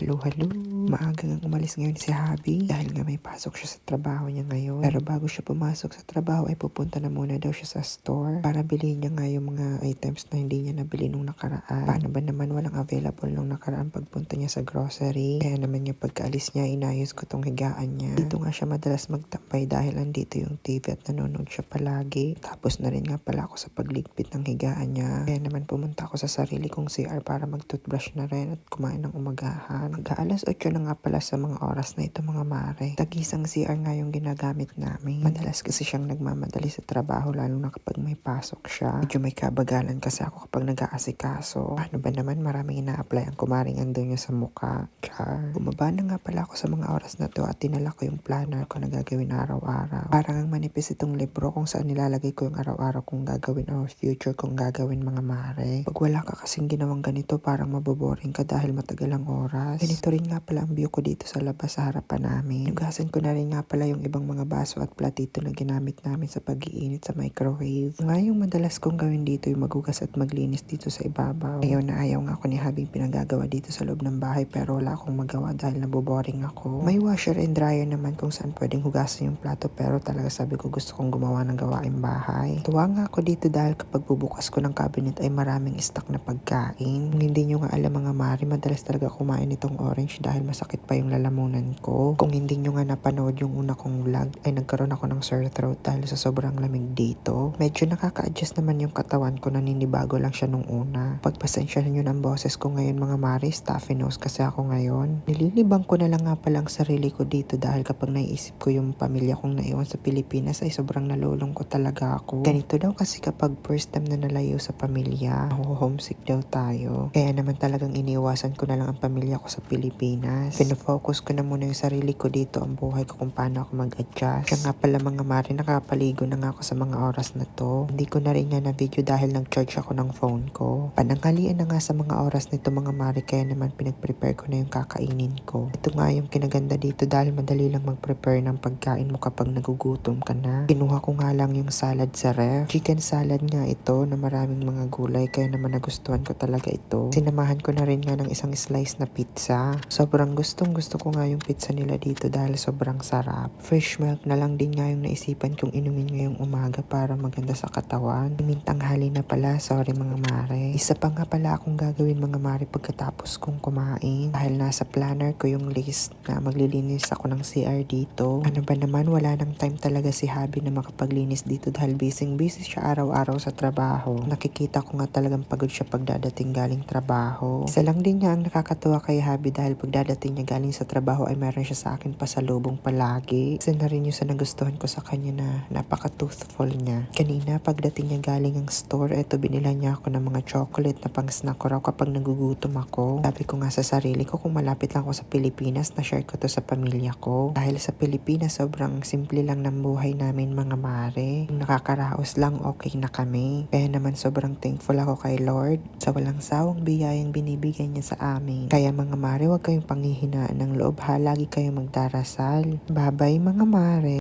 Halo. Maaga ngang umalis ngayon si Habi dahil nga may pasok siya sa trabaho niya ngayon. Pero bago siya pumasok sa trabaho ay pupunta na muna daw siya sa store para bilhin niya nga yung mga items na hindi niya nabili nung nakaraan. Paano ba naman walang available nung nakaraan pagpunta niya sa grocery? Kaya naman yung pagkaalis niya, inayos ko tong higaan niya. Dito nga siya madalas magtambay dahil andito yung TV at nanonood siya palagi. Tapos na rin nga pala ako sa pagligpit ng higaan niya. Kaya naman pumunta ako sa sarili kong CR para mag-toothbrush na rin at kumain ng umagahan. Mag-aalas 8 na nga pala sa mga oras na ito mga mare. Tag-isang CR nga yung ginagamit namin. Madalas kasi siyang nagmamadali sa trabaho lalo na kapag may pasok siya. Medyo may kabagalan kasi ako kapag nag-aasikaso. Paano ba naman maraming ina-apply ang kumaring andun niya sa mukha. Char. Bumaba na nga pala ako sa mga oras na to at tinala ko yung planner ko na gagawin araw-araw. Parang ang manipis itong libro kung saan nilalagay ko yung araw-araw kong gagawin or future kong gagawin mga mare. Pag wala ka kasing ginawang ganito parang maboboring ka dahil matagal ang oras. Ganito rin nga pala ang view ko dito sa labas sa harapan namin. Nugasan ko na rin nga pala yung ibang mga baso at platito na ginamit namin sa pag-iinit sa microwave. Ngayong madalas kong gawin dito yung magugas at maglinis dito sa ibabaw. Ayaw na ayaw nga ako ni Habing pinagagawa dito sa loob ng bahay pero wala akong magawa dahil naboboring ako. May washer and dryer naman kung saan pwedeng hugasan yung plato pero talaga sabi ko gusto kong gumawa ng gawaing bahay. Tuwa nga ako dito dahil kapag bubukas ko ng cabinet ay maraming stock na pagkain. Kung hindi nyo nga alam mga mari, madalas talaga kumain itong orange dahil masakit pa yung lalamunan ko. Kung hindi nyo nga napanood yung una kong vlog ay nagkaroon ako ng sore throat dahil sa sobrang lamig dito. Medyo nakaka-adjust naman yung katawan ko, naninibago lang siya nung una. Pagpasensya nyo ng boses ko ngayon mga mari, stuffy nose kasi ako ngayon. Nililibang ko na lang nga palang sarili ko dito dahil kapag naiisip ko yung pamilya kong naiwan sa Pilipinas ay sobrang nalulungkot talaga ako. Ganito daw kasi kapag first time na nalayo sa pamilya, homesick daw tayo. Kaya naman talagang iniwasan ko na lang ang pamilya ko sa Pilipinas. Pinafocus ko na muna yung sarili ko dito, ang buhay ko kung paano ako mag-adjust. Kaya nga pala mga mari, nakapaligo na nga ako sa mga oras na to. Hindi ko na rin nga na video dahil nag-charge ako ng phone ko. Pananghalian na nga sa mga oras nito mga mari, kaya naman pinag-prepare ko na yung kakainin ko. Ito nga yung kinaganda dito dahil madali lang mag-prepare ng pagkain mo kapag nagugutom ka na. Kinuha ko nga lang yung salad sa ref. Chicken salad nga ito na maraming mga gulay kaya naman nagustuhan ko talaga ito. Sinamahan ko na rin nga ng isang slice na pizza. Sobrang gustong gusto ko nga yung pizza nila dito dahil sobrang sarap. Fresh milk na lang din nga yung naisipan kong inumin ngayong umaga para maganda sa katawan. Mintanghali na pala, sorry mga mare. Isa pa nga pala akong gagawin mga mare pagkatapos kong kumain. Dahil nasa planner ko yung list na maglilinis ako ng CR dito. Ano ba naman, wala nang time talaga si Habi na makapaglinis dito dahil busy siya araw-araw sa trabaho. Nakikita ko nga talagang pagod siya pagdadating galing trabaho. Isa lang din niya ang nakakatuwa kay Habi dahil pagdadating niya galing sa trabaho ay meron siya sa akin pasalubong palagi. Isa na rin yung sa nagustuhan ko sa kanya na napaka-toothful niya. Kanina pagdating niya galing ang store, eto binila niya ako ng mga chocolate na pang snack ko raw kapag nagugutom ako. Sabi ko nga sa sarili ko kung malapit lang ako sa Pilipinas, na-share ko to sa pamilya ko. Dahil sa Pilipinas sobrang simple lang ng buhay namin mga mare. Kung nakakaraos lang okay na kami. Kaya naman sobrang thankful ako kay Lord sa walang sawang biyayang binibigay niya sa amin. Kaya mga mare, huwag kayong panghihinaan ng loob ha. Lagi kayong magdarasal. Bye-bye mga mare.